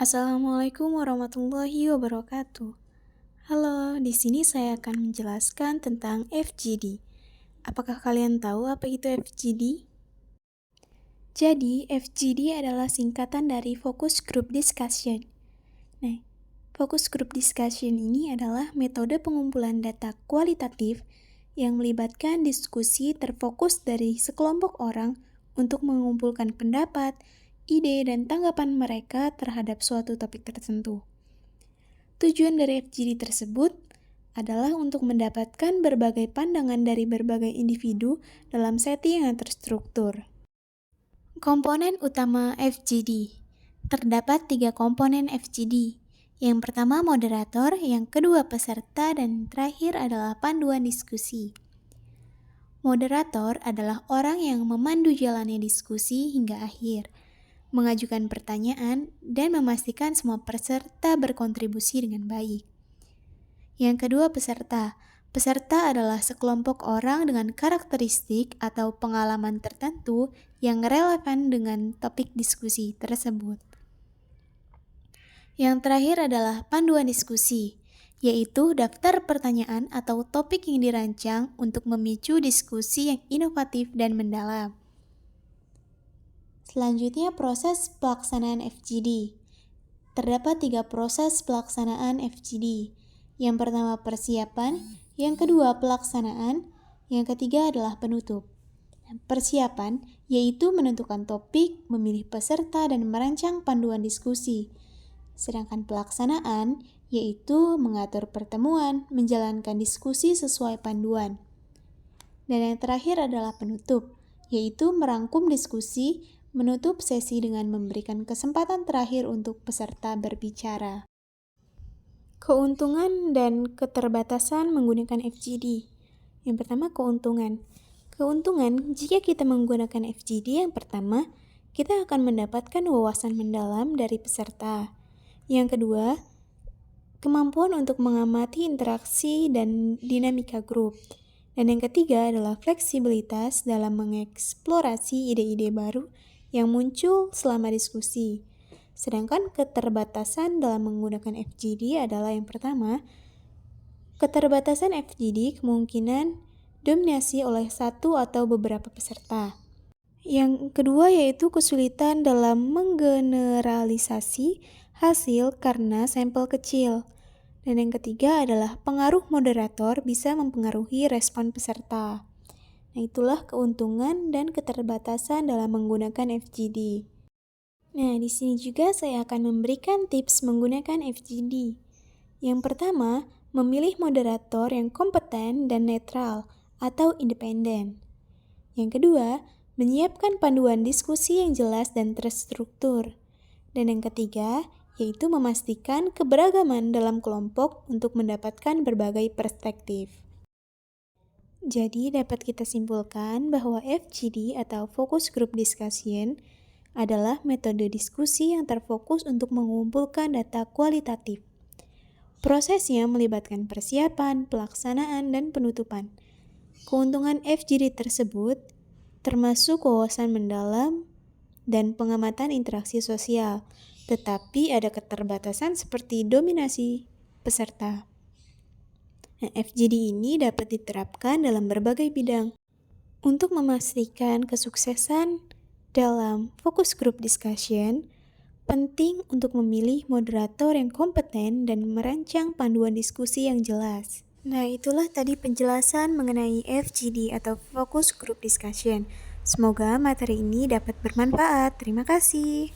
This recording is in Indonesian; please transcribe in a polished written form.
Assalamualaikum warahmatullahi wabarakatuh. Halo, di sini saya akan menjelaskan tentang FGD. Apakah kalian tahu apa itu FGD? Jadi, FGD adalah singkatan dari Focus Group Discussion. Nah, Focus Group Discussion ini adalah metode pengumpulan data kualitatif yang melibatkan diskusi terfokus dari sekelompok orang untuk mengumpulkan pendapat, ide, dan tanggapan mereka terhadap suatu topik tertentu. Tujuan dari FGD tersebut adalah untuk mendapatkan berbagai pandangan dari berbagai individu dalam setting yang terstruktur. Komponen utama FGD. Terdapat 3 komponen FGD. Yang pertama moderator, yang kedua peserta, dan terakhir adalah panduan diskusi. Moderator adalah orang yang memandu jalannya diskusi hingga akhir, mengajukan pertanyaan, dan memastikan semua peserta berkontribusi dengan baik. Yang kedua peserta. Peserta adalah sekelompok orang dengan karakteristik atau pengalaman tertentu yang relevan dengan topik diskusi tersebut. Yang terakhir adalah panduan diskusi, yaitu daftar pertanyaan atau topik yang dirancang untuk memicu diskusi yang inovatif dan mendalam. Selanjutnya proses pelaksanaan FGD. Terdapat 3 proses pelaksanaan FGD. Yang pertama persiapan, yang kedua pelaksanaan, yang ketiga adalah penutup. Persiapan yaitu menentukan topik, memilih peserta, dan merancang panduan diskusi. Sedangkan pelaksanaan yaitu mengatur pertemuan, menjalankan diskusi sesuai panduan. Dan yang terakhir adalah penutup, yaitu merangkum diskusi, menutup sesi dengan memberikan kesempatan terakhir untuk peserta berbicara. Keuntungan dan keterbatasan menggunakan FGD. Yang pertama keuntungan. Keuntungan jika kita menggunakan FGD yang pertama, kita akan mendapatkan wawasan mendalam dari peserta. Yang kedua, kemampuan untuk mengamati interaksi dan dinamika grup. Dan yang ketiga adalah fleksibilitas dalam mengeksplorasi ide-ide baru yang muncul selama diskusi. Sedangkan keterbatasan dalam menggunakan FGD adalah yang pertama, keterbatasan FGD kemungkinan dominasi oleh satu atau beberapa peserta. Yang kedua yaitu kesulitan dalam menggeneralisasi hasil karena sampel kecil. Dan yang ketiga adalah pengaruh moderator bisa mempengaruhi respon peserta. Nah, itulah keuntungan dan keterbatasan dalam menggunakan FGD. Nah, di sini juga saya akan memberikan tips menggunakan FGD. Yang pertama, memilih moderator yang kompeten dan netral atau independen. Yang kedua, menyiapkan panduan diskusi yang jelas dan terstruktur. Dan yang ketiga, yaitu memastikan keberagaman dalam kelompok untuk mendapatkan berbagai perspektif. Jadi, dapat kita simpulkan bahwa FGD atau Focus Group Discussion adalah metode diskusi yang terfokus untuk mengumpulkan data kualitatif. Prosesnya melibatkan persiapan, pelaksanaan, dan penutupan. Keuntungan FGD tersebut termasuk wawasan mendalam dan pengamatan interaksi sosial, tetapi ada keterbatasan seperti dominasi peserta. Nah, FGD ini dapat diterapkan dalam berbagai bidang. Untuk memastikan kesuksesan dalam focus group discussion, penting untuk memilih moderator yang kompeten dan merancang panduan diskusi yang jelas. Nah, itulah tadi penjelasan mengenai FGD atau Focus Group Discussion. Semoga materi ini dapat bermanfaat. Terima kasih.